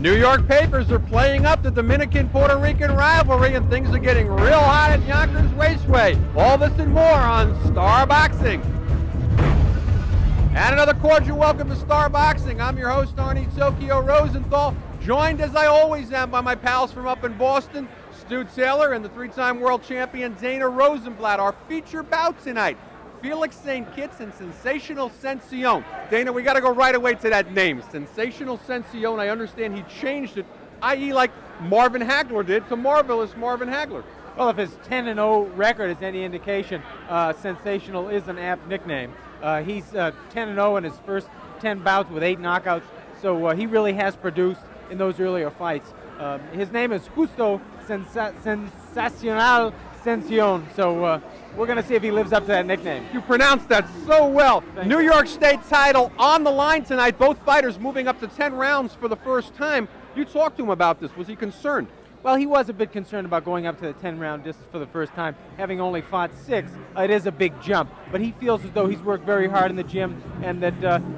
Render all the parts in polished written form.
New York papers are playing up the Dominican-Puerto Rican rivalry, and things are getting real hot at Yonkers Raceway. All this and more on Star Boxing. And another cordial welcome to Star Boxing. I'm your host, Arnie Tokyo Rosenthal, joined as I always am by my pals from up in Boston, Stu Taylor and the three-time world champion Dana Rosenblatt. Our feature bout tonight, Felix St. Kitts and Sensational Sencion. Dana, we got to go right away to that name, Sensational Sencion. I understand he changed it, i.e. like Marvin Hagler did, to Marvelous Marvin Hagler. Well, if his 10-0 record is any indication, Sensational is an apt nickname. He's 10-0 in his first 10 bouts with 8 knockouts, so he really has produced in those earlier fights. His name is Justo Sensacional Sencion, so we're going to see if he lives up to that nickname. You pronounced that so well. New York State title on the line tonight. Both fighters moving up to 10 rounds for the first time. You talked to him about this. Was he concerned? Well, he was a bit concerned about going up to the 10-round distance for the first time, having only fought 6. It is a big jump, but he feels as though he's worked very hard in the gym and that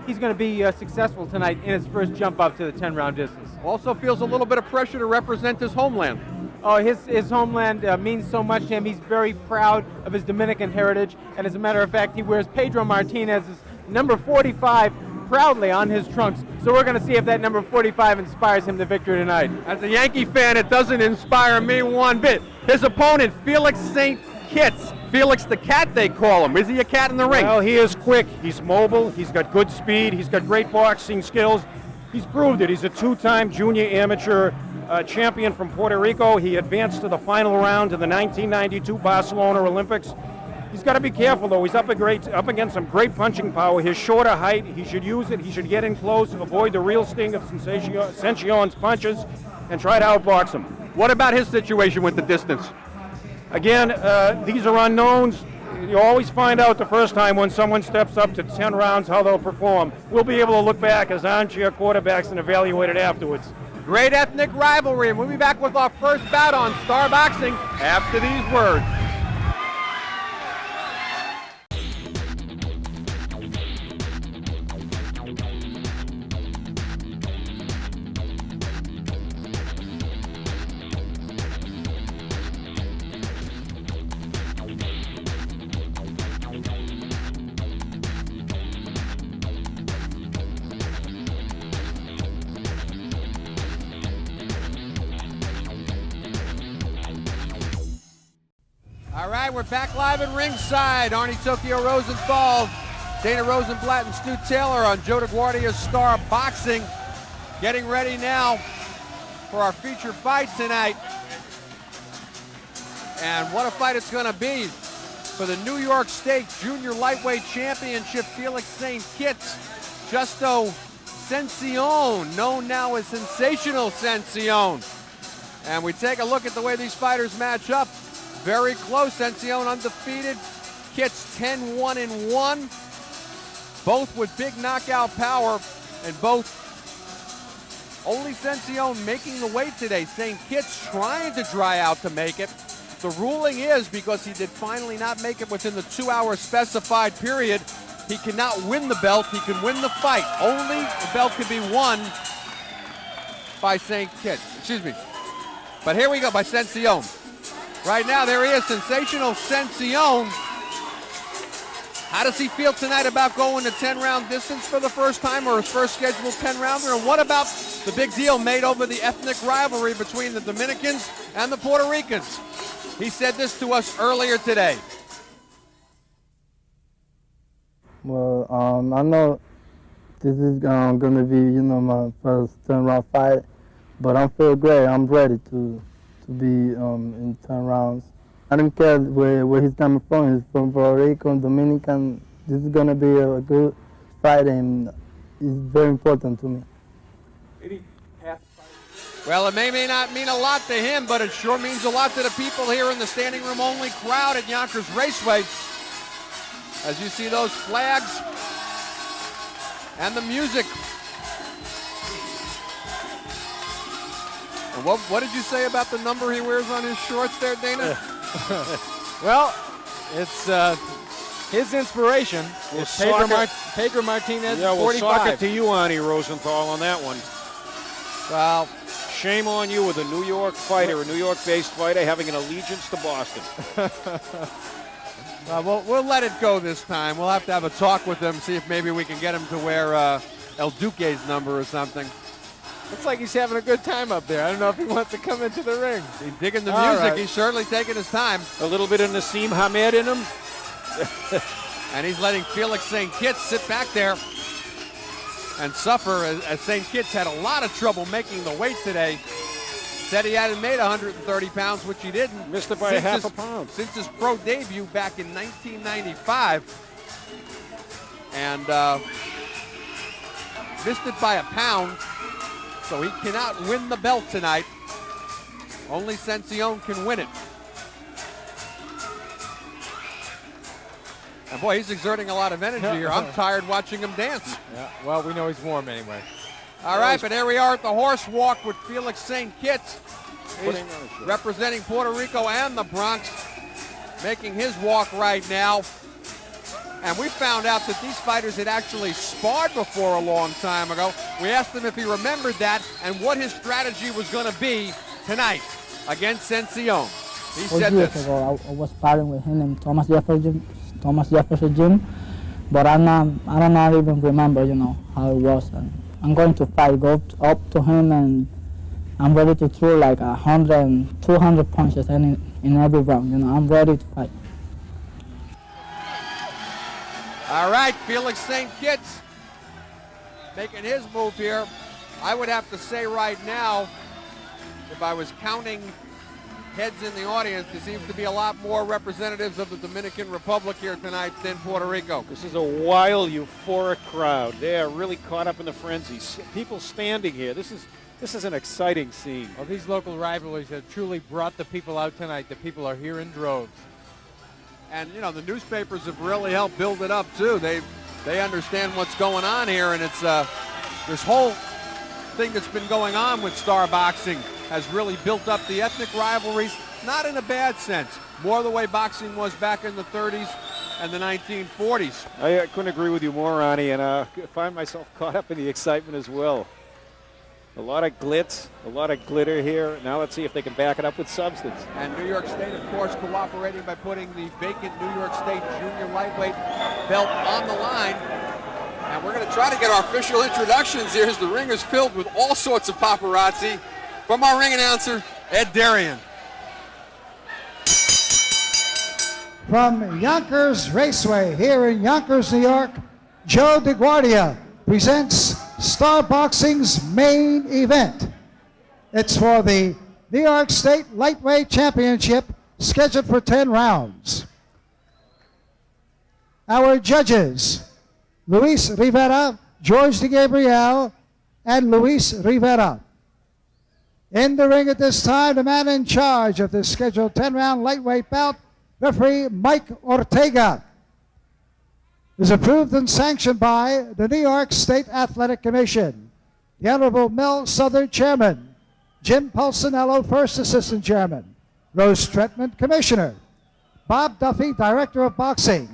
he's going to be successful tonight in his first jump up to the 10-round distance. Also feels a little bit of pressure to represent his homeland. Oh, his homeland means so much to him. He's very proud of his Dominican heritage, and as a matter of fact, he wears Pedro Martinez's number 45 proudly on his trunks. So we're going to see if that number 45 inspires him to victory tonight. As a Yankee fan, it doesn't inspire me one bit. His opponent, Felix St. Kitts. Felix the Cat, they call him. Is he a cat in the ring? Well, he is quick. He's mobile. He's got good speed. He's got great boxing skills. He's proved it. He's a 2-time junior amateur champion from Puerto Rico. He advanced to the final round of the 1992 Barcelona Olympics. He's got to be careful, though. He's up against some great punching power. His shorter height, he should use it. He should get in close, avoid the real sting of Sension's punches, and try to outbox him. What about his situation with the distance? Again, these are unknowns. You always find out the first time when someone steps up to 10 rounds how they'll perform. We'll be able to look back as armchair quarterbacks and evaluate it afterwards. Great ethnic rivalry, and we'll be back with our first bout on Star Boxing after these words. All right, we're back live at ringside. Arnie Tokyo Rosenthal, Dana Rosenblatt, and Stu Taylor on Joe DeGuardia's Star Boxing. Getting ready now for our feature fight tonight. And what a fight it's going to be for the New York State Junior Lightweight Championship. Felix St. Kitts, Justo Sencion, known now as Sensational Sencion. And we take a look at the way these fighters match up. Very close. Sencion undefeated. Kitts 10-1-1. Both with big knockout power, and both only Sencion making the weight today. St. Kitts trying to dry out to make it. The ruling is because he did finally not make it within the 2-hour specified period, he cannot win the belt. He can win the fight. Only the belt can be won by St. Kitts. Excuse me. But here we go, by Sencion. Right now, there he is, Sensational Sencion. How does he feel tonight about going to 10-round distance for the first time, or his first scheduled 10-rounder? And what about the big deal made over the ethnic rivalry between the Dominicans and the Puerto Ricans? He said this to us earlier today. Well, I know this is going to be, my first 10-round fight, but I feel great. I'm ready to be in 10 rounds. I don't care where he's coming from. He's from Puerto Rico, Dominican. This is going to be a good fight, and it's very important to me. Well, it may not mean a lot to him, but it sure means a lot to the people here in the standing room only crowd at Yonkers Raceway. As you see those flags and the music. And what did you say about the number he wears on his shorts there, Dana? Well, it's his inspiration is Pedro Martinez, yeah, 45. we'll sock it to you, Arnie Rosenthal, on that one. Well, shame on you with a New York fighter, a New York-based fighter, having an allegiance to Boston. We'll let it go this time. We'll have to have a talk with him, see if maybe we can get him to wear El Duque's number or something. Looks like he's having a good time up there. I don't know if he wants to come into the ring. He's digging the music. Right. He's certainly taking his time. A little bit of Nassim Hamed in him. And he's letting Felix St. Kitts sit back there and suffer as St. Kitts had a lot of trouble making the weight today. Said he hadn't made 130 pounds, which he didn't. Missed it by a half a pound. Since his pro debut back in 1995. And missed it by a pound. So he cannot win the belt tonight. Only Sencion can win it. And boy, he's exerting a lot of energy here. I'm tired watching him dance. Yeah, well, we know he's warm anyway. All right, but here we are at the horse walk with Felix St. Kitts. He's representing Puerto Rico and the Bronx, making his walk right now. And we found out that these fighters had actually sparred before a long time ago. We asked him if he remembered that and what his strategy was going to be tonight against Sencion. He said years this. ago, I was sparring with him in Thomas Jefferson gym, but I don't not even remember, how it was. And I'm going to fight, go up to him, and I'm ready to throw like 100, 200 punches in every round. I'm ready to fight. All right, Felix St. Kitts making his move here. I would have to say right now, if I was counting heads in the audience, there seems to be a lot more representatives of the Dominican Republic here tonight than Puerto Rico. This is a wild, euphoric crowd. They are really caught up in the frenzy. People standing here. This is an exciting scene. Well, these local rivalries have truly brought the people out tonight. The people are here in droves. And, the newspapers have really helped build it up, too. They understand what's going on here, and it's this whole thing that's been going on with star boxing has really built up the ethnic rivalries, not in a bad sense. More the way boxing was back in the 30s and the 1940s. I couldn't agree with you more, Ronnie, and I find myself caught up in the excitement as well. A lot of glitz, a lot of glitter here. Now let's see if they can back it up with substance. And New York State, of course, cooperating by putting the vacant New York State junior lightweight belt on the line. And we're going to try to get our official introductions here as the ring is filled with all sorts of paparazzi. From our ring announcer, Ed Darian. From Yonkers Raceway here in Yonkers, New York, Joe DeGuardia presents Star Boxing's main event. It's for the New York State Lightweight Championship, scheduled for 10 rounds. Our judges, Luis Rivera, George DeGabriel, and Luis Rivera. In the ring at this time, the man in charge of this scheduled 10-round lightweight bout, referee Mike Ortega, is approved and sanctioned by the New York State Athletic Commission. The Honorable Mel Southern, Chairman. Jim Pulcinello, First Assistant Chairman. Rose Tretman, Commissioner. Bob Duffy, Director of Boxing.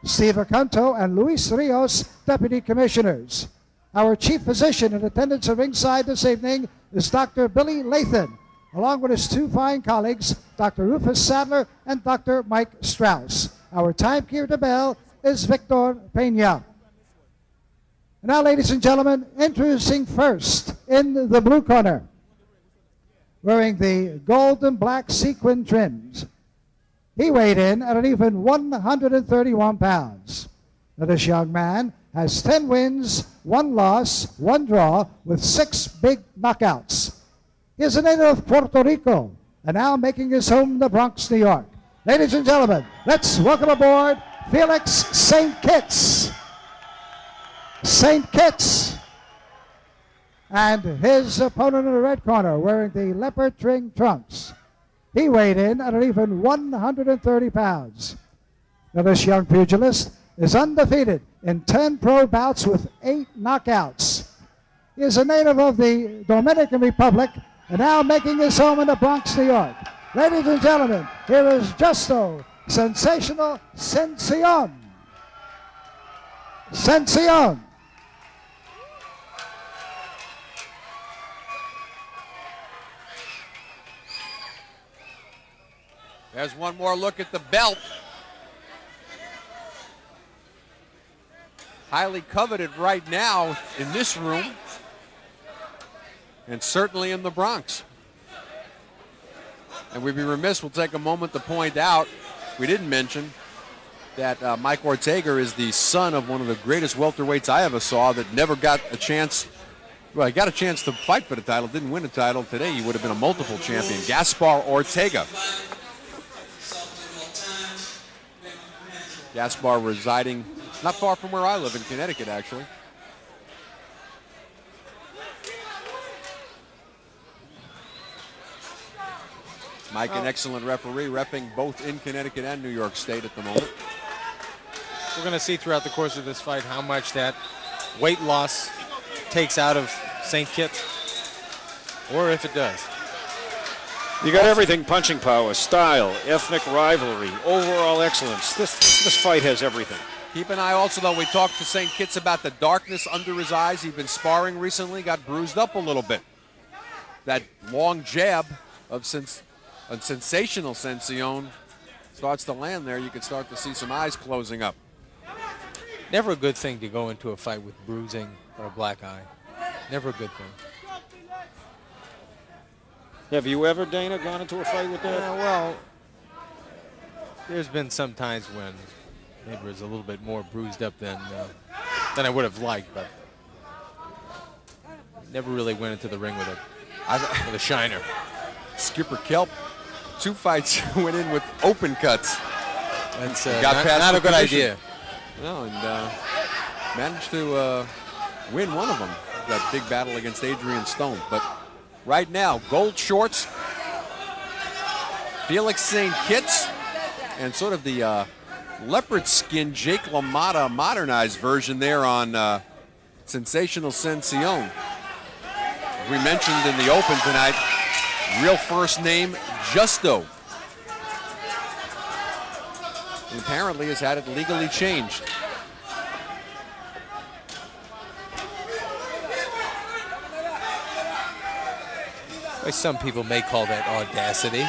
Steve Acanto and Luis Rios, Deputy Commissioners. Our Chief Physician in attendance at ringside this evening is Dr. Billy Lathan, along with his two fine colleagues, Dr. Rufus Sadler and Dr. Mike Strauss. Our timekeeper to bell is Victor Pena. Now, ladies and gentlemen, introducing first in the blue corner, wearing the gold and black sequin trims. He weighed in at an even 131 pounds. Now, this young man has 10 wins, 1 loss, 1 draw, with 6 big knockouts. He is a native of Puerto Rico and now making his home in the Bronx, New York. Ladies and gentlemen, let's welcome aboard Felix St. Kitts. St. Kitts. And his opponent in the red corner, wearing the leopard trim trunks. He weighed in at an even 130 pounds. Now, this young pugilist is undefeated in 10 pro bouts with 8 knockouts. He is a native of the Dominican Republic and now making his home in the Bronx, New York. Ladies and gentlemen, here is Justo, sensational Sencion. Sencion. There's one more look at the belt. Highly coveted right now in this room, and certainly in the Bronx. And we'd be remiss, we'll take a moment to point out, we didn't mention that Mike Ortega is the son of one of the greatest welterweights I ever saw that never got a chance. Well, he got a chance to fight for the title, didn't win a title. Today he would have been a multiple champion, Gaspar Ortega. Gaspar residing not far from where I live in Connecticut, actually. Mike, an excellent referee, reffing both in Connecticut and New York State at the moment. We're going to see throughout the course of this fight how much that weight loss takes out of St. Kitts, or if it does. You got everything: punching power, style, ethnic rivalry, overall excellence. This fight has everything. Keep an eye also, though, we talked to St. Kitts about the darkness under his eyes. He'd been sparring recently, got bruised up a little bit. That long jab of a sensational Sencion starts to land there. You can start to see some eyes closing up. Never a good thing to go into a fight with bruising or a black eye. Never a good thing. Have you ever, Dana, gone into a fight with that? Well, there's been some times when maybe it was a little bit more bruised up than I would have liked, but never really went into the ring with a shiner. Skipper Kelp, 2 fights went in with open cuts. That's Not a good idea. No, and managed to win one of them. That big battle against Adrian Stone. But right now, gold shorts, Felix St. Kitts, and sort of the leopard skin Jake LaMotta modernized version there on sensational Sencion. We mentioned in the open tonight, real first name Justo. And apparently has had it legally changed. Well, some people may call that audacity.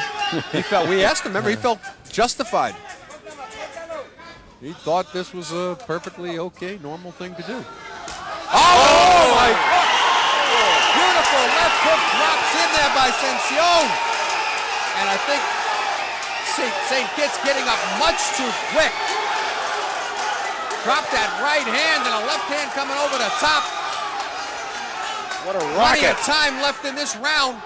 We asked him, remember, he felt justified. He thought this was a perfectly okay, normal thing to do. Oh my! Beautiful left hook drops in there by Sencion. And I think St. Kitts getting up much too quick. Dropped that right hand and a left hand coming over the top. What a Plenty rocket. of time left in this round.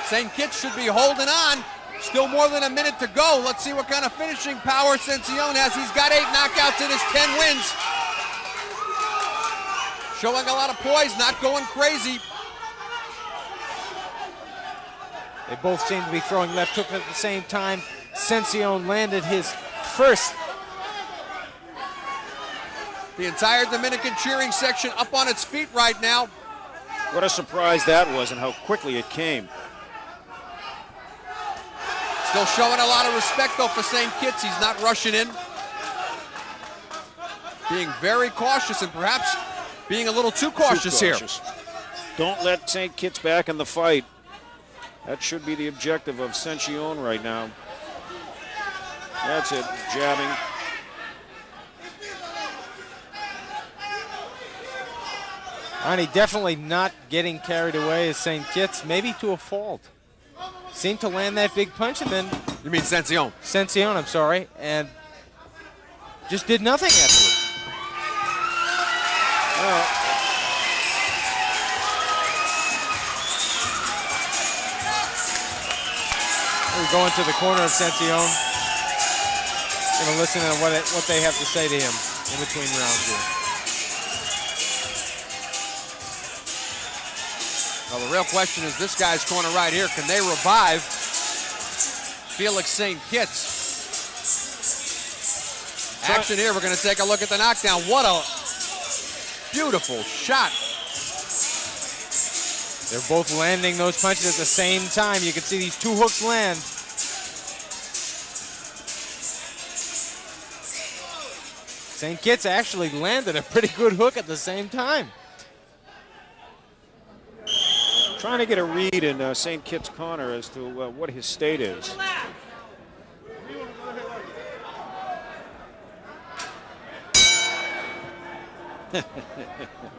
St. Kitts should be holding on. Still more than a minute to go. Let's see what kind of finishing power Sencion has. He's got 8 knockouts in his 10 wins. Showing a lot of poise, not going crazy. They both seem to be throwing left hook at the same time. Sencion landed his first. The entire Dominican cheering section up on its feet right now. What a surprise that was and how quickly it came. Still showing a lot of respect, though, for St. Kitts. He's not rushing in. Being very cautious and perhaps being a little too cautious here. Don't let St. Kitts back in the fight. That should be the objective of Sencion right now. That's it, jabbing. Arnie, definitely not getting carried away as St. Kitts, maybe to a fault. Seemed to land that big punch and then... You mean Sencion? Sencion, I'm sorry, and just did nothing afterwards. Well, we're going to the corner of Sencion. Going to listen to what they have to say to him in between rounds here. Well, the real question is this guy's corner right here. Can they revive Felix St. Kitts? Action here. We're going to take a look at the knockdown. What a beautiful shot. They're both landing those punches at the same time. You can see these 2 hooks land. St. Kitts actually landed a pretty good hook at the same time. Trying to get a read in St. Kitts' corner as to what his state is.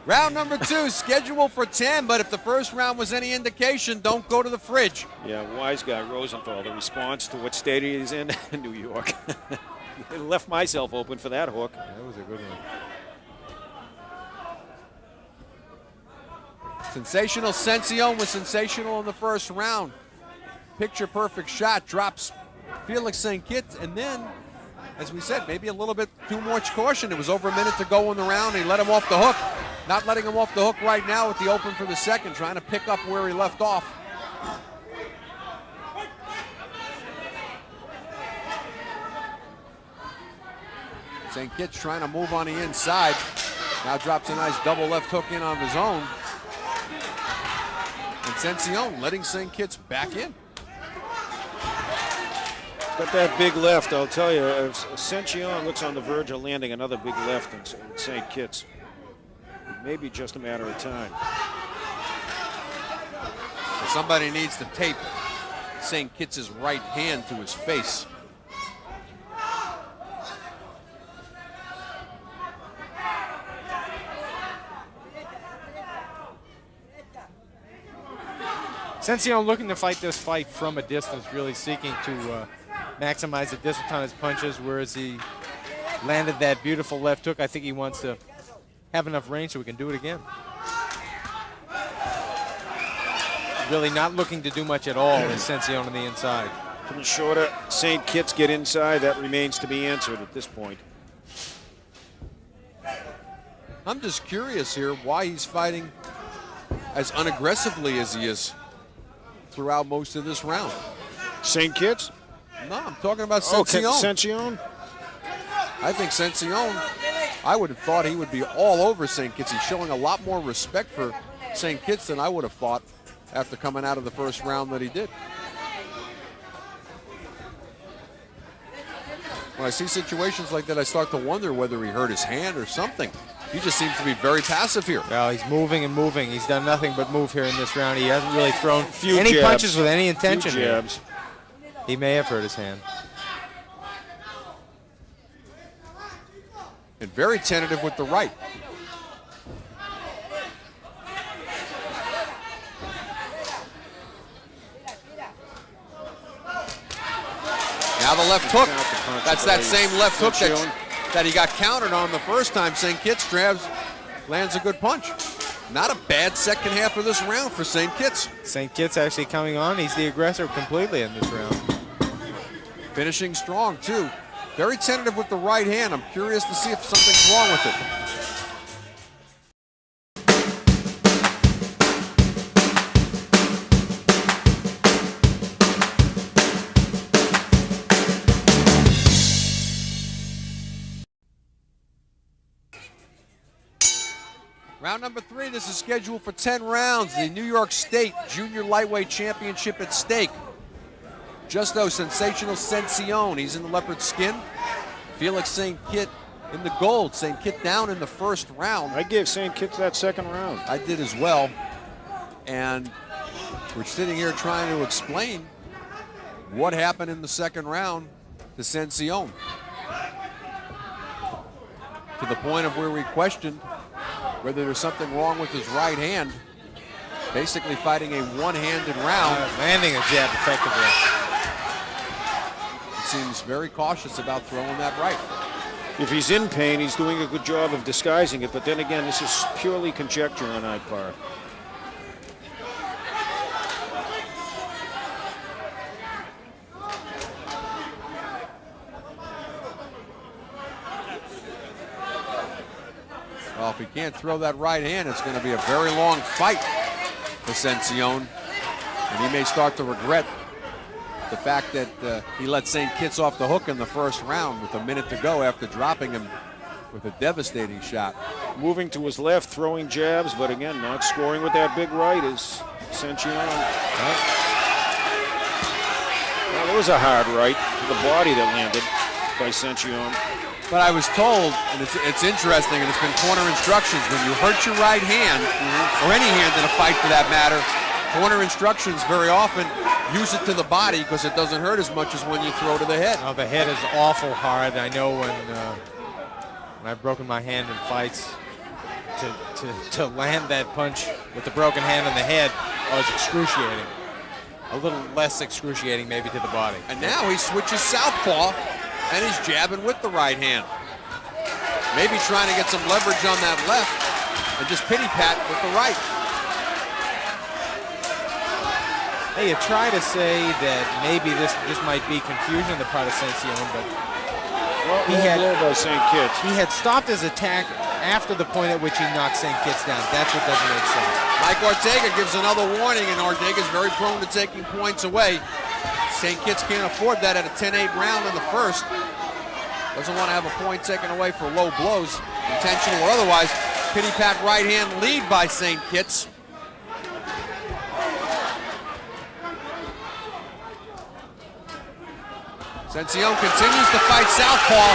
Round number 2, scheduled for 10, but if the first round was any indication, don't go to the fridge. Yeah, wise guy Rosenthal, the response to what state he's in, New York. Left myself open for that hook. That was a good one. Sensational Sencion was sensational in the first round. Picture perfect shot, drops Felix St. Kitts, and then, as we said, maybe a little bit too much caution. It was over a minute to go in the round. He let him off the hook. Not letting him off the hook right now with the open for the second, trying to pick up where he left off. St. Kitts trying to move on the inside. Now drops a nice double left hook in on his own. And Sencion letting St. Kitts back in. Got that big left, I'll tell you. If Sencion looks on the verge of landing another big left in St. Kitts, it may be just a matter of time. So somebody needs to tape St. Kitts' right hand to his face. Sencion looking to fight this fight from a distance, really seeking to maximize the distance on his punches, whereas he landed that beautiful left hook. I think he wants to have enough range so we can do it again. Really not looking to do much at all is Sencion on the inside. Can the shorter St. Kitts get inside? That remains to be answered at this point. I'm just curious here why he's fighting as unaggressively as he is throughout most of this round. St. Kitts? No, I'm talking about Sencion. Sencion? I think Sencion, I would have thought he would be all over St. Kitts. He's showing a lot more respect for St. Kitts than I would have thought after coming out of the first round that he did. When I see situations like that, I start to wonder whether he hurt his hand or something. He just seems to be very passive here. Well, he's moving and moving. He's done nothing but move here in this round. He hasn't really thrown any jabs. punches with any intention. Few jabs. He may have hurt his hand. And very tentative with the right. Now the left hook. That's that same left hook that he got countered on the first time. St. Kitts lands a good punch. Not a bad second half of this round for St. Kitts. St. Kitts actually coming on. He's the aggressor completely in this round. Finishing strong, too. Very tentative with the right hand. I'm curious to see if something's wrong with it. Round number 3, this is scheduled for 10 rounds. The New York State Junior Lightweight Championship at stake. Justo Sensational Sencion, he's in the leopard skin. Felix St. Kitts in the gold. St. Kitts down in the first round. I gave St. Kitts that second round. I did as well. And we're sitting here trying to explain what happened in the second round to Sencion. To the point of where we questioned whether there's something wrong with his right hand. Basically fighting a one-handed round. Landing a jab effectively. He seems very cautious about throwing that right. If he's in pain, he's doing a good job of disguising it, but then again, this is purely conjecture on our part. Well, if he can't throw that right hand, it's going to be a very long fight for Sencion. And he may start to regret the fact that he let St. Kitts off the hook in the first round with a minute to go after dropping him with a devastating shot. Moving to his left, throwing jabs, but again, not scoring with that big right is Sencion. Well, there was a hard right to the body that landed by Sencion. But I was told, and it's interesting, and it's been corner instructions, when you hurt your right hand, or any hand in a fight for that matter, Corner instructions very often use it to the body because it doesn't hurt as much as when you throw to the head. Oh, the head is awful hard. I know when I've broken my hand in fights, to land that punch with the broken hand on the head was excruciating. A little less excruciating maybe to the body. And now he switches southpaw and he's jabbing with the right hand. Maybe trying to get some leverage on that left and just pity pat with the right. Hey, you try to say that maybe this might be confusion on the part of Sencion, but he had stopped his attack after the point at which he knocked St. Kitts down. That's what doesn't make sense. Mike Ortega gives another warning, and Ortega's very prone to taking points away. St. Kitts can't afford that at a 10-8 round in the first. Doesn't want to have a point taken away for low blows, intentional or otherwise. Pity pat right hand lead by St. Kitts. Sencion continues to fight southpaw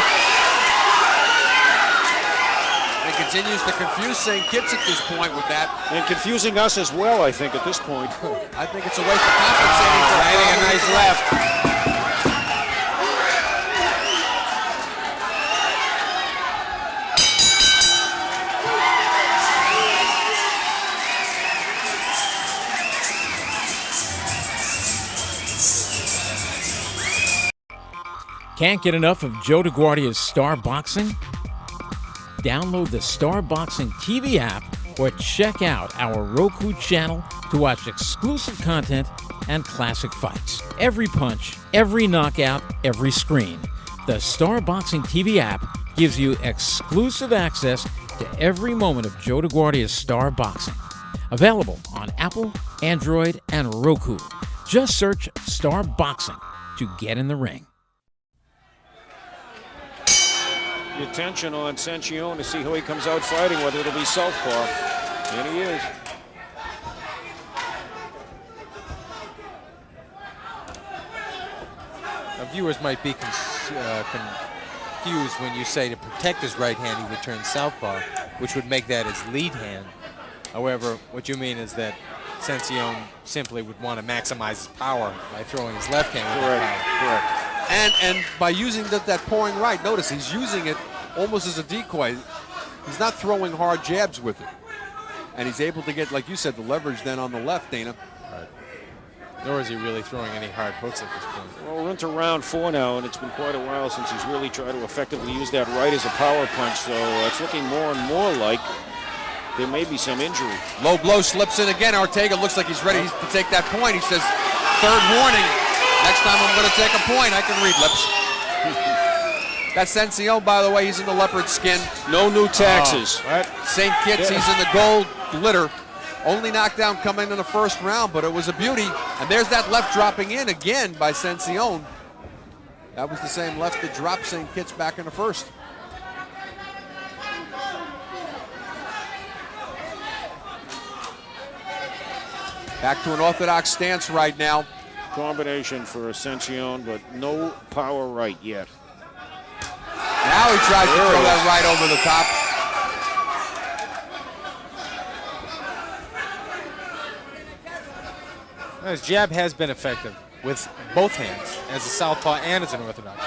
and continues to confuse St. Kitts at this point with that. And confusing us as well, I think, at this point. I think it's a way for compensating for landing a nice left. Can't get enough of Joe DeGuardia's Star Boxing? Download the Star Boxing TV app or check out our Roku channel to watch exclusive content and classic fights. Every punch, every knockout, every screen. The Star Boxing TV app gives you exclusive access to every moment of Joe DeGuardia's Star Boxing. Available on Apple, Android, and Roku. Just search Star Boxing to get in the ring. The attention on Sencion to see how he comes out fighting, whether it'll be southpaw. And he is. Now, viewers might be confused when you say to protect his right hand, he would turn southpaw, which would make that his lead hand. However, what you mean is that Sencion simply would want to maximize his power by throwing his left hand with that power. Correct. And by using that pouring right, notice he's using it almost as a decoy. He's not throwing hard jabs with it. And he's able to get, like you said, the leverage then on the left, Dana. Right. Nor is he really throwing any hard hooks at this point. Well, we're into round 4 now, and it's been quite a while since he's really tried to effectively use that right as a power punch, so it's looking more and more like there may be some injury. Low blow slips in again. Ortega looks like he's ready to take that point. He says, third warning. Next time I'm going to take a point. I can read lips. That's Sencion, by the way. He's in the leopard skin. No new taxes. St. Kitts, he's in the gold glitter. Only knockdown coming in the first round, but it was a beauty. And there's that left dropping in again by Sencion. That was the same left that dropped St. Kitts back in the first. Back to an orthodox stance right now. Combination for Sencion, but no power right yet. Now he tries to throw that right over the top. Now, his jab has been effective with both hands, as a southpaw and as an orthodox.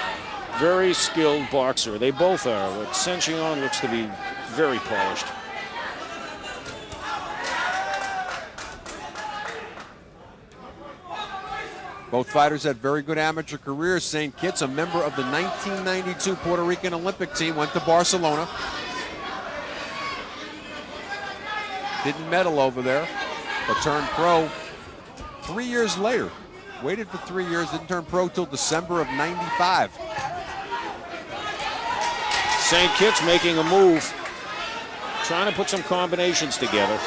Very skilled boxer. They both are, but Sencion looks to be very polished. Both fighters had very good amateur careers. St. Kitts, a member of the 1992 Puerto Rican Olympic team, went to Barcelona. Didn't medal over there, but turned pro 3 years later. Waited for 3 years, didn't turn pro till December of '95. St. Kitts making a move, trying to put some combinations together.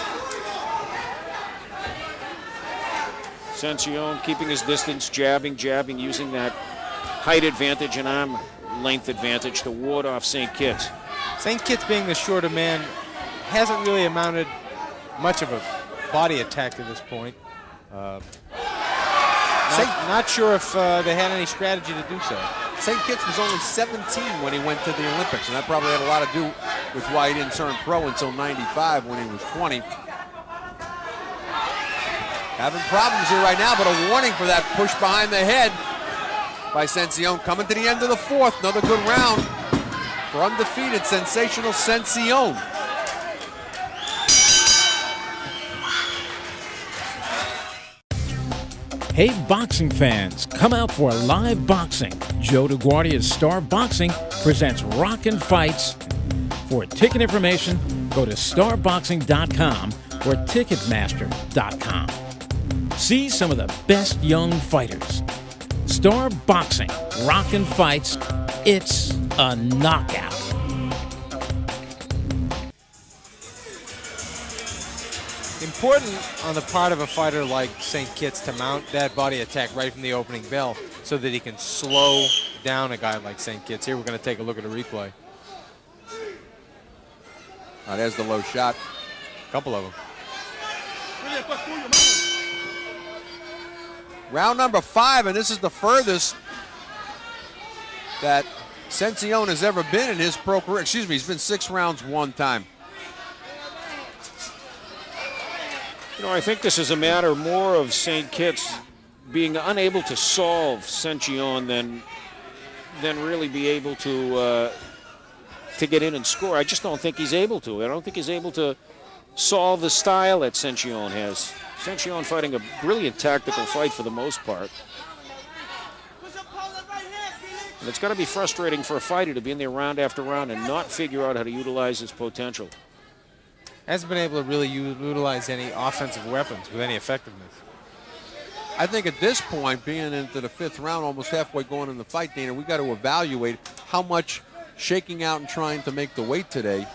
Sencion keeping his distance, jabbing, using that height advantage and arm length advantage to ward off St. Kitts. St. Kitts, being the shorter man, hasn't really amounted much of a body attack to this point. Not sure if they had any strategy to do so. St. Kitts was only 17 when he went to the Olympics, and that probably had a lot to do with why he didn't turn pro until '95 when he was 20. Having problems here right now, but a warning for that push behind the head by Sencion. Coming to the end of the fourth. Another good round for undefeated, sensational Sencion. Hey boxing fans, come out for live boxing. Joe DeGuardia's Star Boxing presents Rockin' Fights. For ticket information, go to starboxing.com or ticketmaster.com. See some of the best young fighters. Star Boxing, Rockin' Fights, it's a knockout. Important on the part of a fighter like St. Kitts to mount that body attack right from the opening bell so that he can slow down a guy like St. Kitts. Here we're going to take a look at a replay. There's the low shot. A couple of them. Round number 5, and this is the furthest that Sencion has ever been in his pro career. Excuse me, he's been 6 rounds one time. You know, I think this is a matter more of St. Kitts being unable to solve Sencion than really be able to get in and score. I just don't think he's able to. I don't think he's able to solve the style that Sencion has. Sencion fighting a brilliant tactical fight for the most part. And it's got to be frustrating for a fighter to be in there round after round and not figure out how to utilize his potential. Hasn't been able to really utilize any offensive weapons with any effectiveness. I think at this point, being into the 5th round, almost halfway going in the fight, Dana, we got to evaluate how much shaking out and trying to make the weight today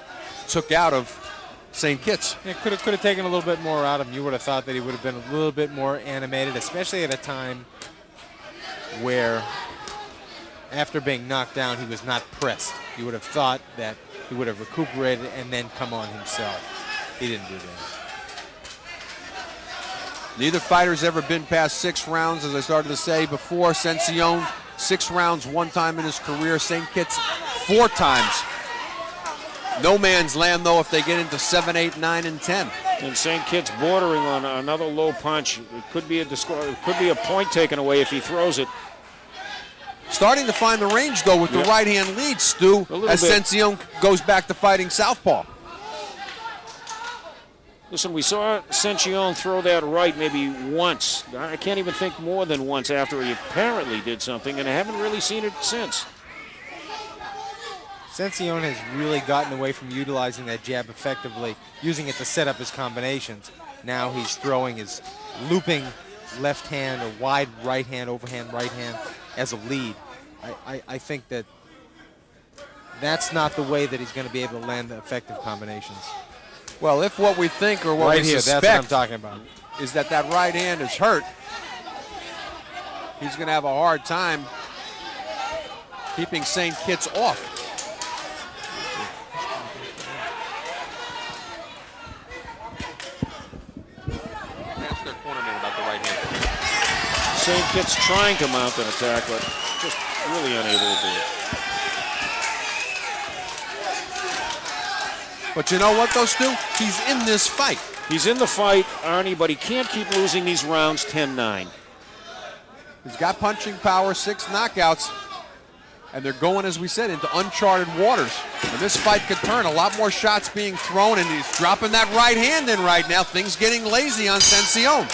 took out of St. Kitts. It could have taken a little bit more out of him. You would have thought that he would have been a little bit more animated, especially at a time where, after being knocked down, he was not pressed. You would have thought that he would have recuperated and then come on himself. He didn't do that. Neither fighter's ever been past 6 rounds, as I started to say before. Sencion, 6 rounds one time in his career. St. Kitts, 4 times. No man's land, though, if they get into 7, 8, 9, and 10. And St. Kitts bordering on another low punch. It could be a point taken away if he throws it. Starting to find the range, though, with the right-hand lead, Stu, as Sencion goes back to fighting southpaw. Listen, we saw Sencion throw that right maybe once. I can't even think more than once after he apparently did something, and I haven't really seen it since. Sencion has really gotten away from utilizing that jab effectively, using it to set up his combinations. Now he's throwing his looping left hand or wide right hand, overhand right hand as a lead. I think that that's not the way that he's going to be able to land the effective combinations. Well, if what we think or what right we here, suspect that's what I'm talking about, is that right hand is hurt, he's going to have a hard time keeping St. Kitts off. That's their cornerman about the right hand. St. Kitts trying to mount an attack, but just really unable to do it. But you know what, though, Stu? He's in this fight. He's in the fight, Arnie, but he can't keep losing these rounds 10-9. He's got punching power, 6 knockouts, and they're going, as we said, into uncharted waters. And this fight could turn. A lot more shots being thrown, and he's dropping that right hand in right now. Things getting lazy on Sencion.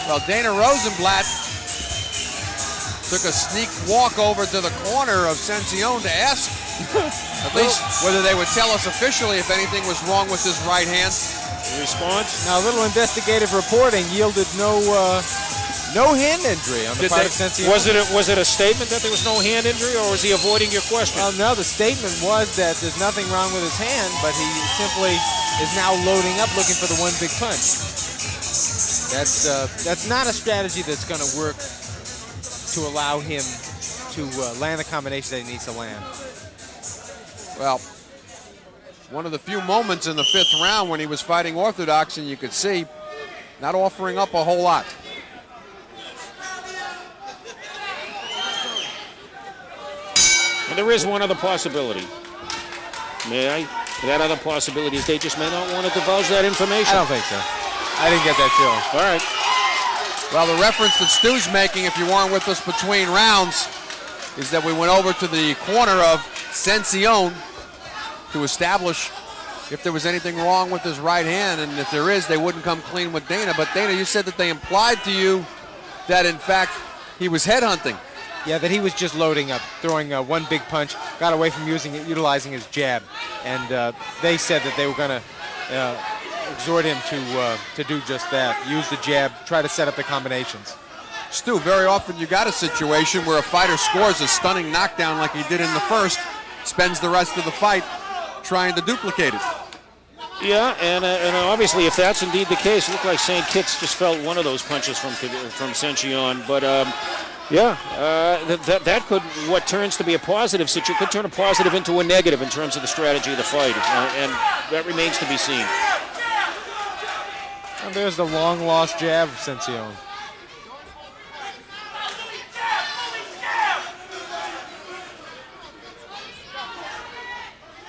Well, Dana Rosenblatt took a sneak walk over to the corner of Sencion to ask at least whether they would tell us officially if anything was wrong with his right hand. Response? Now, a little investigative reporting yielded no hand injury on the part of Sencion. Was it a statement that there was no hand injury, or was he avoiding your question? Well, no, the statement was that there's nothing wrong with his hand, but he simply is now loading up looking for the one big punch. That's not a strategy that's going to work to allow him to land the combination that he needs to land. Well, one of the few moments in the 5th round when he was fighting orthodox, and you could see not offering up a whole lot. And there is one other possibility. May I? That other possibility is they just may not want to divulge that information. I don't think so. I didn't get that feeling. All right. Well, the reference that Stu's making, if you weren't with us between rounds, is that we went over to the corner of Sencion to establish if there was anything wrong with his right hand, and if there is, they wouldn't come clean with Dana. But Dana, you said that they implied to you that, in fact, he was headhunting. Yeah, that he was just loading up, throwing one big punch, got away from utilizing his jab, and they said that they were going to exhort him to do just that, use the jab, try to set up the combinations. Stu, very often you got a situation where a fighter scores a stunning knockdown like he did in the first, spends the rest of the fight trying to duplicate it. Yeah, and obviously, if that's indeed the case, it looked like St. Kitts just felt one of those punches from Sencion. But that could, what turns to be a positive situation, could turn a positive into a negative in terms of the strategy of the fight, and that remains to be seen. And there's the long-lost jab of Sencion.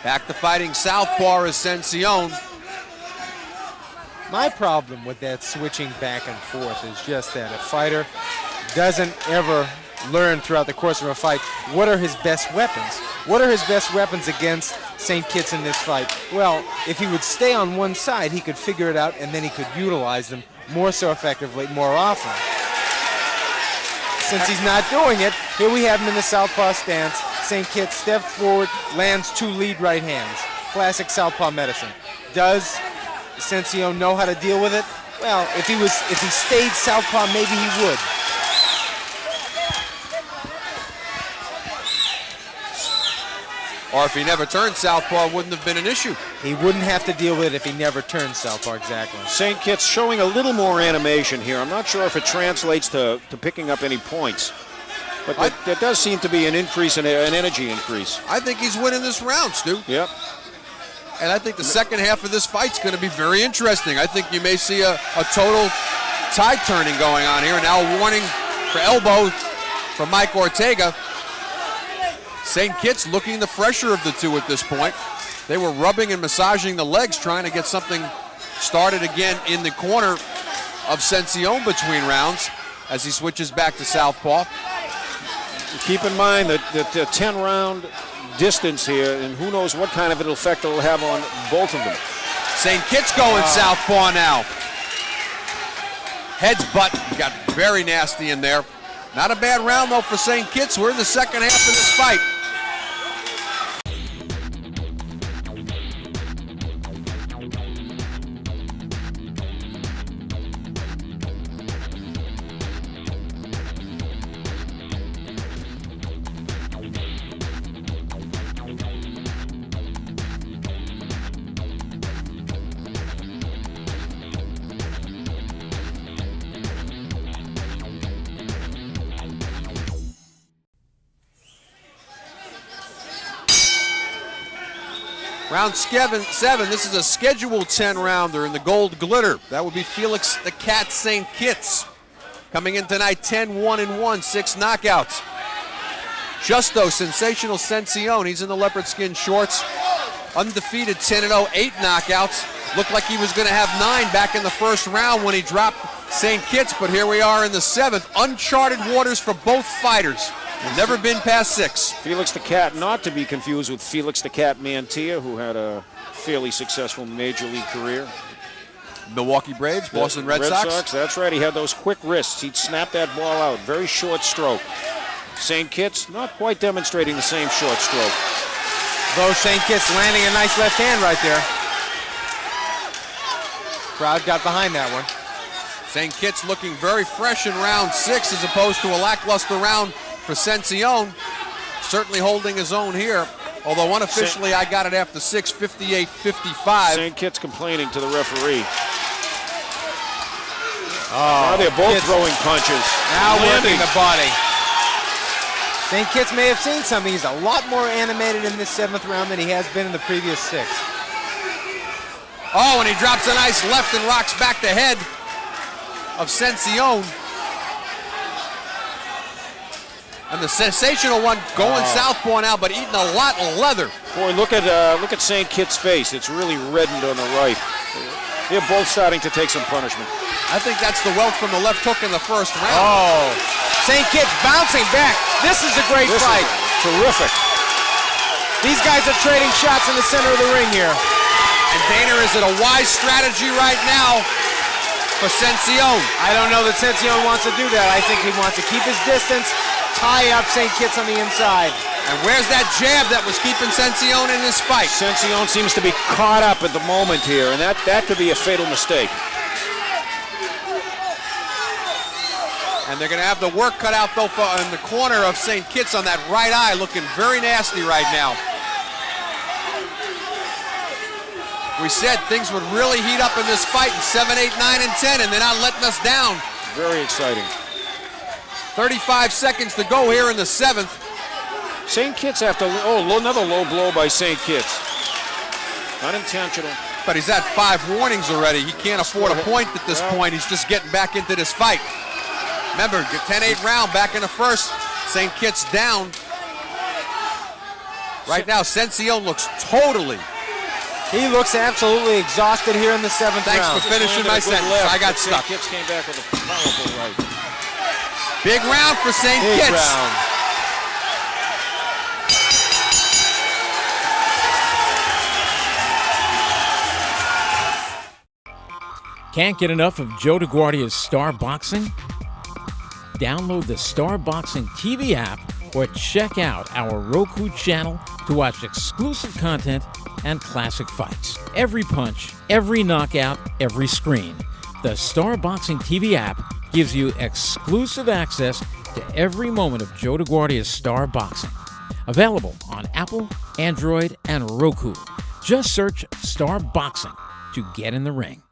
Back to fighting southpaw is Sencion. My problem with that switching back and forth is just that a fighter doesn't ever learn throughout the course of a fight what are his best weapons. What are his best weapons against St. Kitts in this fight? Well, if he would stay on one side, he could figure it out, and then he could utilize them more so effectively, more often. Since he's not doing it, here we have him in the southpaw stance. St. Kitts steps forward, lands 2 lead right hands. Classic southpaw medicine. Does Sencion know how to deal with it? Well, if he stayed southpaw, maybe he would. Or if he never turned southpaw, it wouldn't have been an issue. He wouldn't have to deal with it if he never turned southpaw, exactly. St. Kitts showing a little more animation here. I'm not sure if it translates to picking up any points. But there does seem to be an increase, an energy increase. I think he's winning this round, Stu. Yep. And I think the second half of this fight's going to be very interesting. I think you may see a total tide turning going on here. Now a warning for elbow from Mike Ortega. St. Kitts looking the fresher of the two at this point. They were rubbing and massaging the legs, trying to get something started again in the corner of Sencion between rounds as he switches back to southpaw. Keep in mind that the 10-round distance here, and who knows what kind of an effect it'll have on both of them. St. Kitts going southpaw now. Head's butt got very nasty in there. Not a bad round, though, for St. Kitts. We're in the second half of this fight. Round 7, this is a scheduled 10-rounder in the gold glitter. That would be Felix the Cat St. Kitts. Coming in tonight, 10-1-1, 6 knockouts. Justo, sensational Sencion, he's in the leopard skin shorts. Undefeated, 10-0, 8 knockouts. Looked like he was going to have 9 back in the first round when he dropped St. Kitts, but here we are in the 7th. Uncharted waters for both fighters. Never been past 6. Felix the Cat, not to be confused with Felix the Cat Mantilla, who had a fairly successful major league career. Milwaukee Braves, Boston Red Sox. That's right. He had those quick wrists. He'd snap that ball out. Very short stroke. St. Kitts, not quite demonstrating the same short stroke. Though St. Kitts landing a nice left hand right there. Crowd got behind that one. St. Kitts looking very fresh in round 6 as opposed to a lackluster round for Sencion. Certainly holding his own here. Although unofficially I got it after 6, 58-55. St. Kitts complaining to the referee. Now they're both throwing punches. Now working the body. St. Kitts may have seen something. He's a lot more animated in this 7th round than he has been in the previous 6. Oh, and he drops a nice left and rocks back the head of Sencion. And the sensational one going southpaw now, but eating a lot of leather. Boy, look at St. Kitts' face. It's really reddened on the right. They're both starting to take some punishment. I think that's the welt from the left hook in the first round. Oh, St. Kitts bouncing back. This is a great fight. Terrific. These guys are trading shots in the center of the ring here. And Dana, is it a wise strategy right now for Sencion? I don't know that Sencion wants to do that. I think he wants to keep his distance, tie up St. Kitts on the inside. And where's that jab that was keeping Sencion in this fight? Sencion seems to be caught up at the moment here, and that could be a fatal mistake. And they're going to have the work cut out, though, in the corner of St. Kitts on that right eye, looking very nasty right now. We said things would really heat up in this fight in 7, 8, 9, and 10, and they're not letting us down. Very exciting. 35 seconds to go here in the 7th. St. Kitts after, another low blow by St. Kitts. Unintentional. But he's had 5 warnings already. He can't afford a point at this point. He's just getting back into this fight. Remember, 10-8 round back in the first. St. Kitts down. Right now, Sencion looks totally. He looks absolutely exhausted here in the 7th round. Thanks for finishing my sentence. I got stuck. St. Kitts came back with a powerful right. Big round for St. Kitts. Round. Can't get enough of Joe DeGuardia's Star Boxing? Download the Star Boxing TV app or check out our Roku channel to watch exclusive content and classic fights. Every punch, every knockout, every screen. The Star Boxing TV app gives you exclusive access to every moment of Joe DeGuardia's Star Boxing. Available on Apple, Android, and Roku. Just search Star Boxing to get in the ring.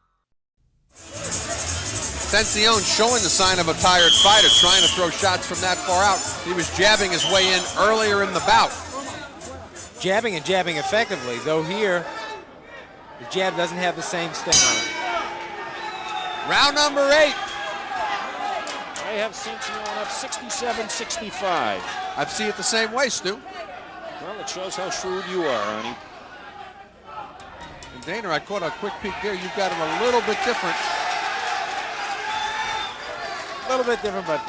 Sencion showing the sign of a tired fighter, trying to throw shots from that far out. He was jabbing his way in earlier in the bout. Jabbing and jabbing effectively, though here, the jab doesn't have the same sting on it. Round number 8. I have Sencion up 67-65. I see it the same way, Stu. Well, it shows how shrewd you are, honey. And Dana, I caught a quick peek there. You've got him a little bit different. A little bit different, but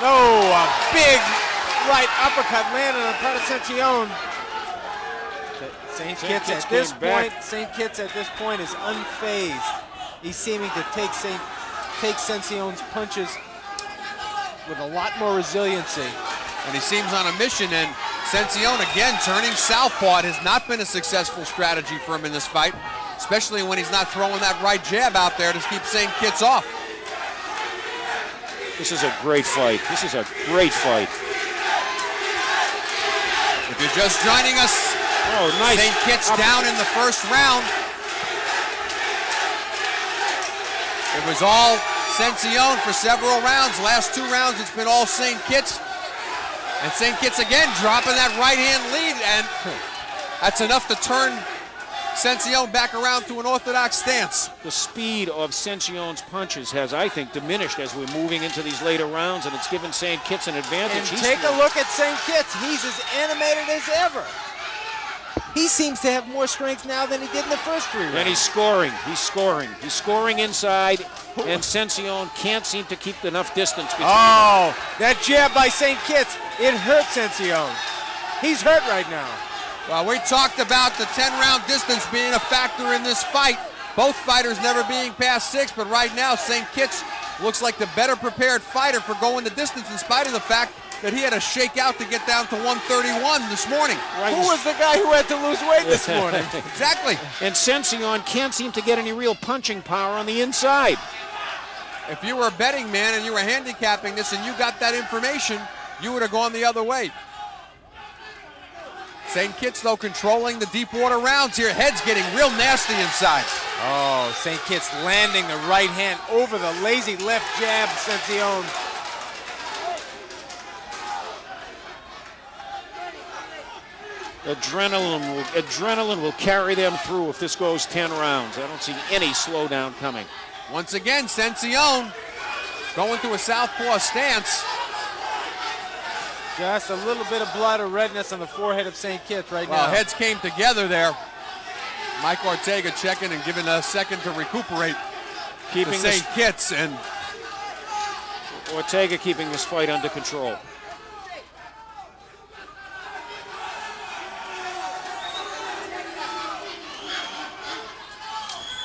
no, a big right uppercut landed on part of Sencion. St. Kitts at this point, St. Kitts at this point is unfazed. He's seeming to take Sencion's punches with a lot more resiliency. And he seems on a mission, and Sencion again turning southpaw. It has not been a successful strategy for him in this fight, especially when he's not throwing that right jab out there to keep St. Kitts off. This is a great fight. This is a great fight. If you're just joining us, nice. St. Kitts down in the first round. It was all Sencion for several rounds. Last 2 rounds, it's been all St. Kitts. And St. Kitts again dropping that right-hand lead, and that's enough to turn Sencion back around to an orthodox stance. The speed of Sencion's punches has, I think, diminished as we're moving into these later rounds, and it's given St. Kitts an advantage. And take a look at St. Kitts. He's as animated as ever. He seems to have more strength now than he did in the first 3 rounds. And he's scoring. He's scoring. He's scoring inside, and Sencion can't seem to keep enough distance between them. That jab by St. Kitts, it hurt Sencion. He's hurt right now. Well, we talked about the 10-round distance being a factor in this fight. Both fighters never being past 6, but right now St. Kitts looks like the better prepared fighter for going the distance in spite of the fact that he had to shake out to get down to 131 this morning. Right. Who was the guy who had to lose weight this morning? Exactly. And Sencion can't seem to get any real punching power on the inside. If you were a betting man and you were handicapping this and you got that information, you would have gone the other way. St. Kitts, though, controlling the deep water rounds here. Head's getting real nasty inside. Oh, St. Kitts landing the right hand over the lazy left jab, Sencion. Adrenaline will carry them through if this goes 10 rounds. I don't see any slowdown coming. Once again, Sencion going to a southpaw stance. Just a little bit of blood or redness on the forehead of St. Kitts right Well, now. heads came together there. Mike Ortega checking and giving a second to recuperate. Keeping St. Kitts, and Ortega keeping this fight under control.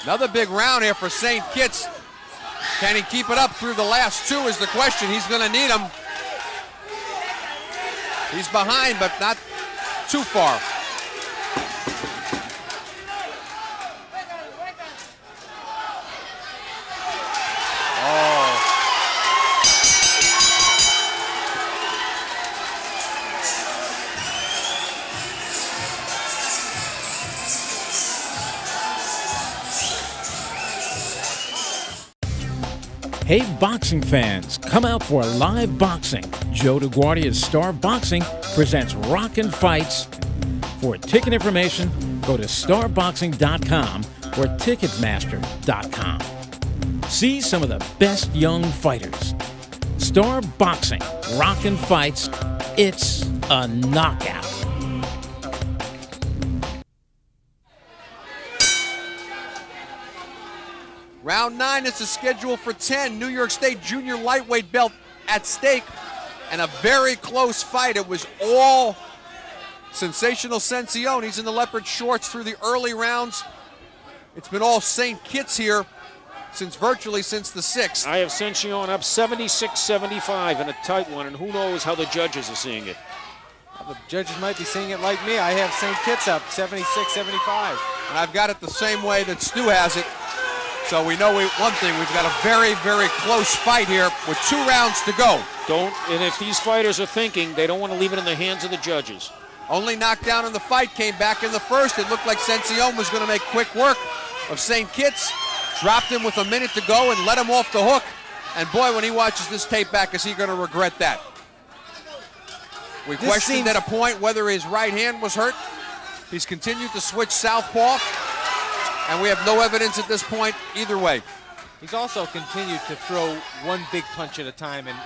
another big round here for St. Kitts. Can he keep it up through the last two is the question. He's going to need them. He's behind, but not too far. Hey, boxing fans, come out for live boxing. Joe DeGuardia's Star Boxing presents Rockin' Fights. For ticket information, go to starboxing.com or ticketmaster.com. See some of the best young fighters. Star Boxing, Rockin' Fights, it's a knockout. Round 9 is the schedule for 10. New York State junior lightweight belt at stake. And a very close fight. It was all sensational Sencion. He's in the leopard shorts through the early rounds. It's been all St. Kitts here virtually since the 6th. I have Sencion up 76-75 in a tight one, and who knows how the judges are seeing it. The judges might be seeing it like me. I have St. Kitts up 76-75. And I've got it the same way that Stu has it. So we know one thing, we've got a very, very close fight here with 2 rounds to go. And if these fighters are thinking, they don't want to leave it in the hands of the judges. Only knockdown in the fight came back in the first. It looked like Sencion was going to make quick work of St. Kitts. Dropped him with a minute to go and let him off the hook. And boy, when he watches this tape back, is he going to regret that. We questioned at a point whether his right hand was hurt. He's continued to switch southpaw. And we have no evidence at this point either way. He's also continued to throw one big punch at a time and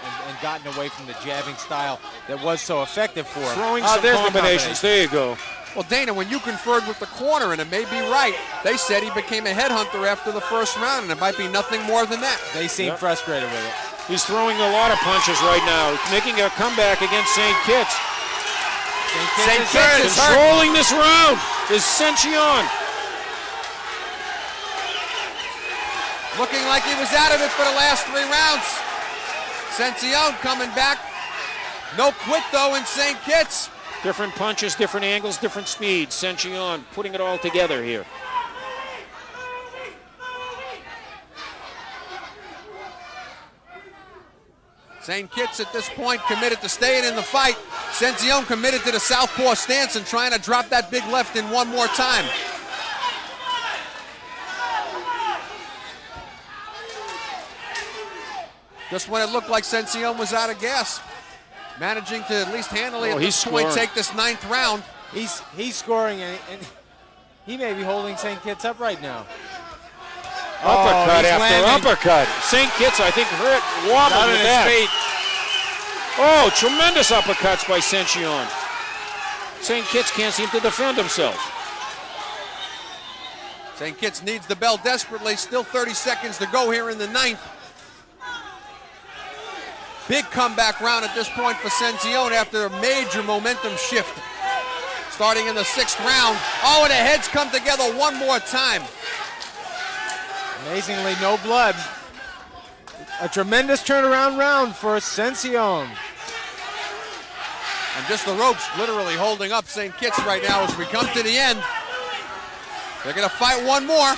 gotten away from the jabbing style that was so effective for him. Throwing some combinations. There you go. Well, Dana, when you conferred with the corner, and it may be right, they said he became a headhunter after the first round, and it might be nothing more than that. They seem frustrated with it. He's throwing a lot of punches right now, making a comeback against St. Kitts. St. Kitts is controlling this round is Sencion. Looking like he was out of it for the last 3 rounds. Sencion coming back. No quit, though, in St. Kitts. Different punches, different angles, different speeds. Sencion putting it all together here. St. Kitts at this point committed to staying in the fight. Sencion committed to the southpaw stance and trying to drop that big left in one more time. Just when it looked like Sencion was out of gas. Managing to at least handily at this point take this 9th round. He's scoring, and he may be holding St. Kitts up right now. Uppercut after uppercut. St. Kitts, I think, hurt, wobbled with that. Oh, tremendous uppercuts by Sencion. St. Kitts can't seem to defend himself. St. Kitts needs the bell desperately. Still 30 seconds to go here in the 9th. Big comeback round at this point for Sencion after a major momentum shift. Starting in the 6th round. Oh, and the heads come together one more time. Amazingly, no blood. A tremendous turnaround round for Sencion. And just the ropes literally holding up St. Kitts right now as we come to the end. They're going to fight one more.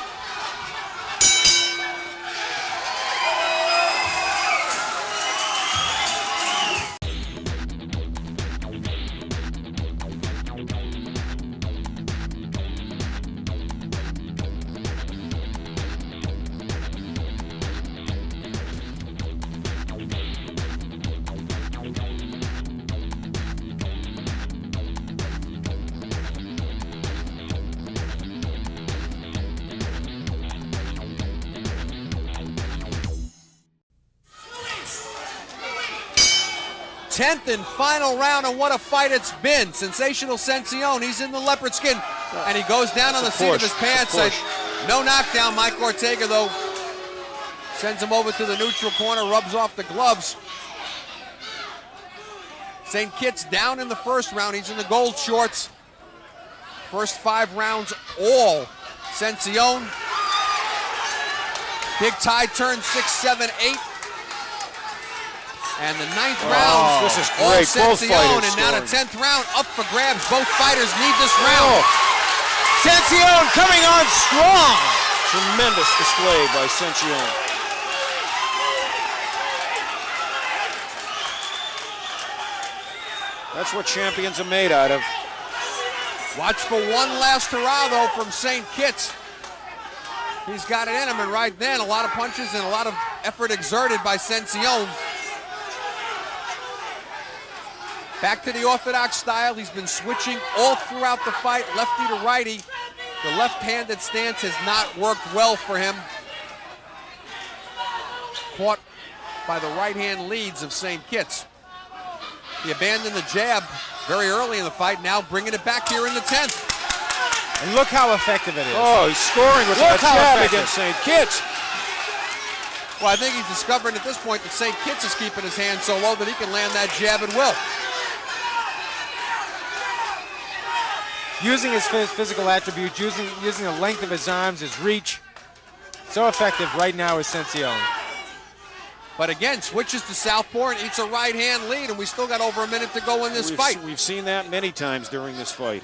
10th and final round, and what a fight it's been. Sensational Sencion, he's in the leopard skin, and he goes down on the seat of his pants. No knockdown. Mike Ortega, though, sends him over to the neutral corner, rubs off the gloves. St. Kitts down in the first round. He's in the gold shorts. First 5 rounds, all Sencion. Big tie turn, 6, 7, 8. And the 9th round, this is all great. Sencion. And now the 10th round, up for grabs. Both fighters need this round. Sencion coming on strong. Tremendous display by Sencion. That's what champions are made out of. Watch for one last hurrah, though, from St. Kitts. He's got it in him, and right then, a lot of punches and a lot of effort exerted by Sencion. Back to the orthodox style. He's been switching all throughout the fight, lefty to righty. The left-handed stance has not worked well for him. Caught by the right-hand leads of St. Kitts. He abandoned the jab very early in the fight, now bringing it back here in the 10th. And look how effective it is. Oh, he's scoring with a jab against St. Kitts. Well, I think he's discovering at this point that St. Kitts is keeping his hand so low that he can land that jab at will. Using his physical attributes, using the length of his arms, his reach. So effective right now is Sencion. But again, switches to southpaw and eats a right-hand lead, and we still got over a minute to go in this fight. We've seen that many times during this fight.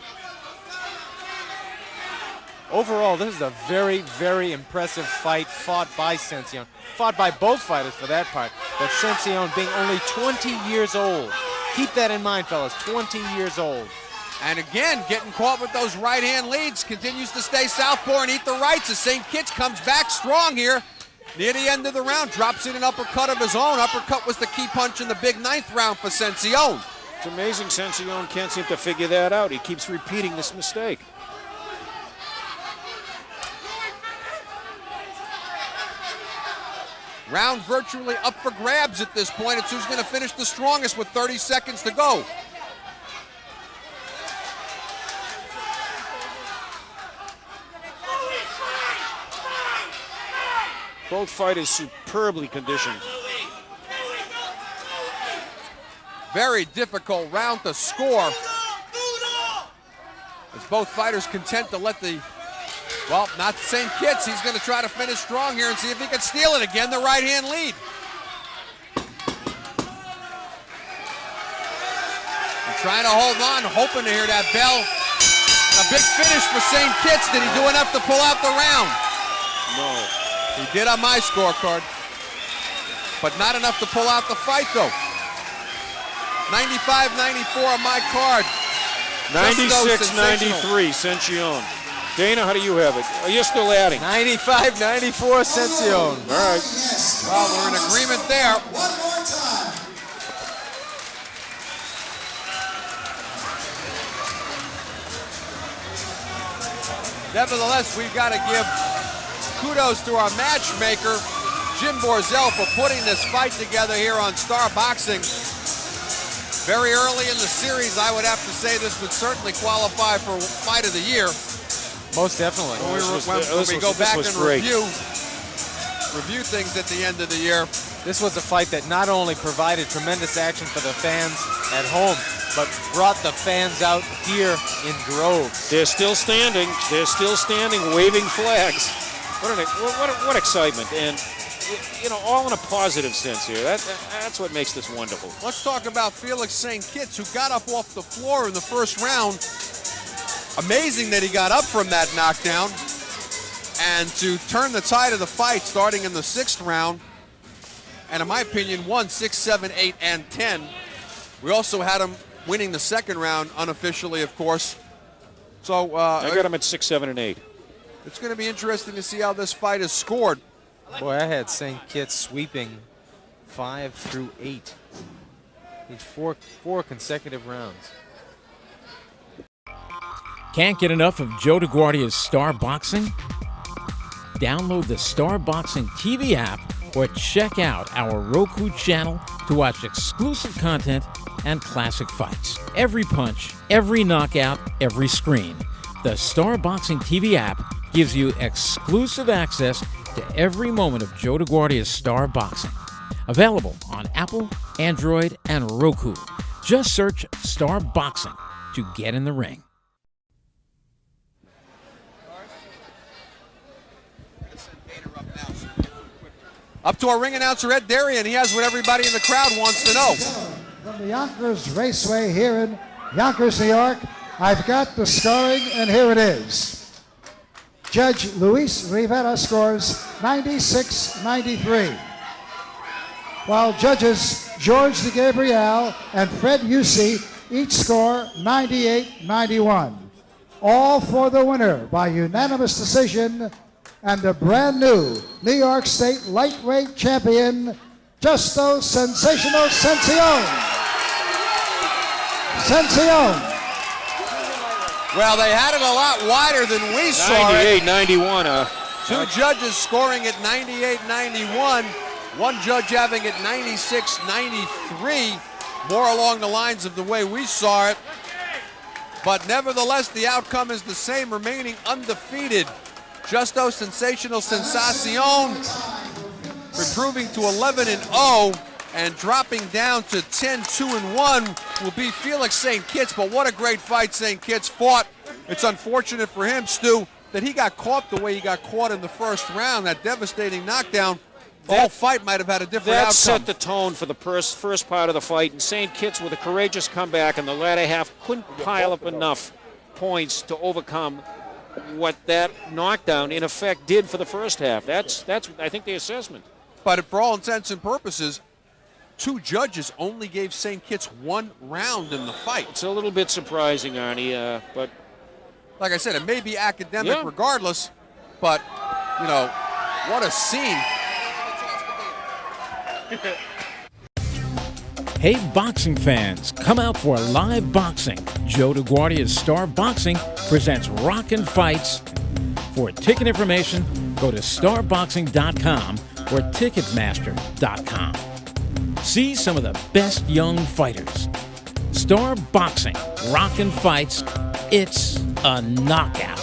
Overall, this is a very, very impressive fight fought by Sencion. Fought by both fighters for that part, but Sencion being only 20 years old. Keep that in mind, fellas, 20 years old. And again, getting caught with those right-hand leads, continues to stay southpaw and eat the rights as St. Kitts comes back strong here. Near the end of the round, drops in an uppercut of his own. Uppercut was the key punch in the big 9th round for Sencion. It's amazing Sencion can't seem to figure that out. He keeps repeating this mistake. Round virtually up for grabs at this point. It's who's going to finish the strongest with 30 seconds to go. Both fighters superbly conditioned. Very difficult round to score. As both fighters content to let the, well, not St. Kitts. He's going to try to finish strong here and see if he can steal it again, the right-hand lead. And trying to hold on, hoping to hear that bell. A big finish for St. Kitts. Did he do enough to pull out the round? No. He did on my scorecard, but not enough to pull out the fight, though. 95-94 on my card. 96-93, Sencion. Dana, how do you have it? Oh, you're still adding. 95-94, Sencion. All right. Well, we're in agreement there. Nevertheless, we've got to give kudos to our matchmaker, Jim Borzel, for putting this fight together here on Star Boxing. Very early in the series, I would have to say this would certainly qualify for Fight of the Year. Most definitely. When we go back and review things at the end of the year. This was a fight that not only provided tremendous action for the fans at home, but brought the fans out here in droves. They're still standing. They're still standing, waving flags. What excitement, and you know, all in a positive sense here. That's what makes this wonderful. Let's talk about Felix St. Kitts, who got up off the floor in the first round. Amazing that he got up from that knockdown, and to turn the tide of the fight starting in the 6th round, and in my opinion, won 6, 7, 8, and 10. We also had him winning the 2nd round unofficially, of course. So I got him at 6, 7, and 8. It's going to be interesting to see how this fight is scored. Boy, I had St. Kitts sweeping 5 through 8. Need four consecutive rounds. Can't get enough of Joe DeGuardia's Star Boxing? Download the Star Boxing TV app or check out our Roku channel to watch exclusive content and classic fights. Every punch, every knockout, every screen. The Star Boxing TV app gives you exclusive access to every moment of Joe DeGuardia's Star Boxing. Available on Apple, Android, and Roku. Just search Star Boxing to get in the ring. Up to our ring announcer, Ed Darien. He has what everybody in the crowd wants to know. From the Yonkers Raceway here in Yonkers, New York, I've got the scoring, and here it is. Judge Luis Rivera scores 96-93, while judges George DeGabriel and Fred Yusi each score 98-91. All for the winner by unanimous decision, and the brand new New York State lightweight champion, Justo Sensational Sencion. Sencion. Well, they had it a lot wider than we saw it. 98-91. Two judges scoring at 98-91. One judge having it 96-93. More along the lines of the way we saw it. But nevertheless, the outcome is the same, remaining undefeated. Justo Sensational Sensacion improving to 11-0 and dropping down to 10-2-1 will be Felix St. Kitts. But what a great fight St. Kitts fought. It's unfortunate for him, Stu, that he got caught the way he got caught in the first round, that devastating knockdown. The whole fight might have had a different outcome. That set the tone for the first part of the fight, and St. Kitts, with a courageous comeback in the latter half, couldn't pile up enough points to overcome what that knockdown in effect did for the first half. That's I think the assessment. But for all intents and purposes, two judges only gave St. Kitts one round in the fight. It's a little bit surprising, Arnie, but like I said, it may be academic regardless, but you know, what a scene. Hey boxing fans, come out for live boxing. Joe DeGuardia's Star Boxing presents Rockin' Fights. For ticket information, go to starboxing.com or ticketmaster.com. See some of the best young fighters. Star Boxing, Rockin' Fights, it's a knockout.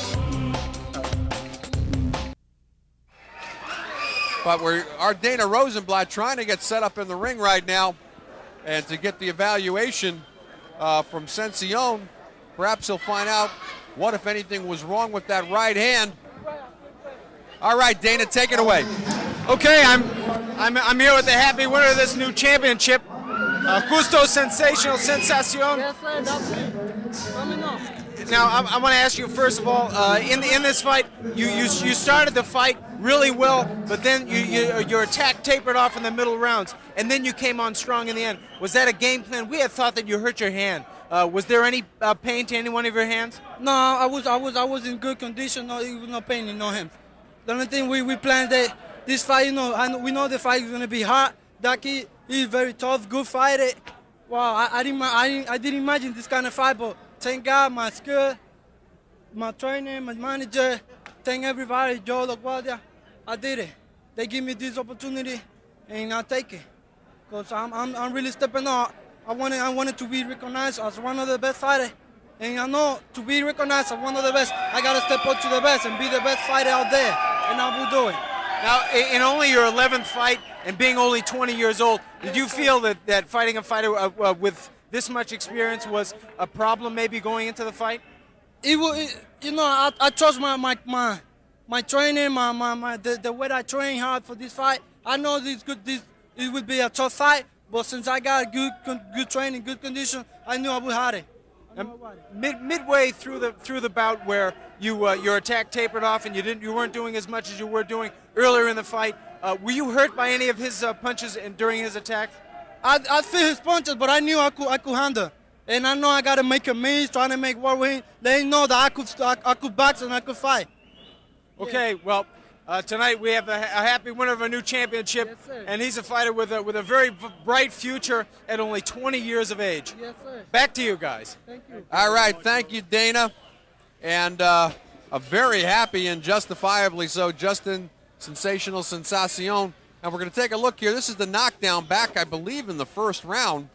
But our Dana Rosenblatt trying to get set up in the ring right now and to get the evaluation from Sencion. Perhaps he'll find out what, if anything, was wrong with that right hand. All right, Dana, take it away. Okay, I'm here with the happy winner of this new championship, Justo Sensational Sensacion. Yes, sir, that's it. Let me know. Now, I want to ask you, first of all, in this fight, you started the fight really well, but then your attack tapered off in the middle rounds, and then you came on strong in the end. Was that a game plan? We had thought that you hurt your hand. Was there any pain to any one of your hands? No, I was in good condition. No, it was no pain in no hands. The only thing we planned that this fight, we know the fight is gonna be hard. That kid, he's very tough, good fighter. Wow, I didn't imagine this kind of fight, but thank God, my skill, my trainer, my manager, thank everybody, Joe DeGuardia. I did it. They give me this opportunity, and I take it. Cause I'm really stepping up. I wanted to be recognized as one of the best fighters, and I know to be recognized as one of the best, I gotta step up to the best and be the best fighter out there, and I will do it. Now, in only your 11th fight and being only 20 years old, did you feel that fighting a fighter with this much experience was a problem maybe going into the fight? It was, I trust my training, the way I train hard for this fight. I know it would be a tough fight, but since I got good training, good condition, I knew I would have it. Midway through the bout where your attack tapered off and you weren't doing as much as you were doing earlier in the fight, were you hurt by any of his punches during his attack? I feel his punches, but I knew I could handle. And I know I got to make a miss, trying to make war with him. They know that I could box and I could fight. Okay, well, tonight we have a happy winner of a new championship, yes, sir. And he's a fighter with a very bright future at only 20 years of age. Yes, sir. Back to you guys. Thank you. All right, thank you, Dana. And a very happy and justifiably so Justin Sensational Sensacion And we're going to take a look here. This is the knockdown back, I believe, in the first round.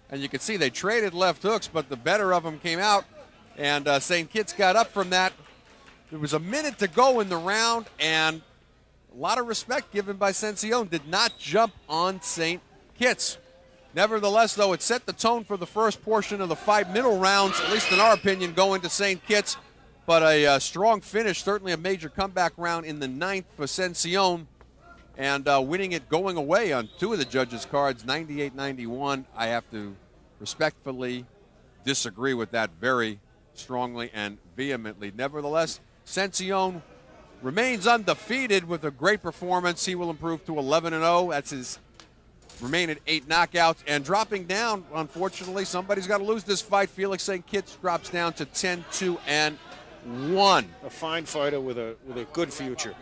And you can see they traded left hooks, but the better of them came out. And St. Kitts got up from that. There was a minute to go in the round, and a lot of respect given by Sencion. Did not jump on St. Kitts. Nevertheless, though, it set the tone for the first portion of the 5 middle rounds, at least in our opinion, going to St. Kitts. But a strong finish, certainly a major comeback round in the 9th for Sencion, and winning it going away on 2 of the judges' cards, 98-91. I have to respectfully disagree with that very strongly and vehemently. Nevertheless, Sencion remains undefeated with a great performance. He will improve to 11-0. That's his remain at 8 knockouts. And dropping down, unfortunately, somebody's got to lose this fight. Felix St. Kitts drops down to 10-2-1. A fine fighter with a good future.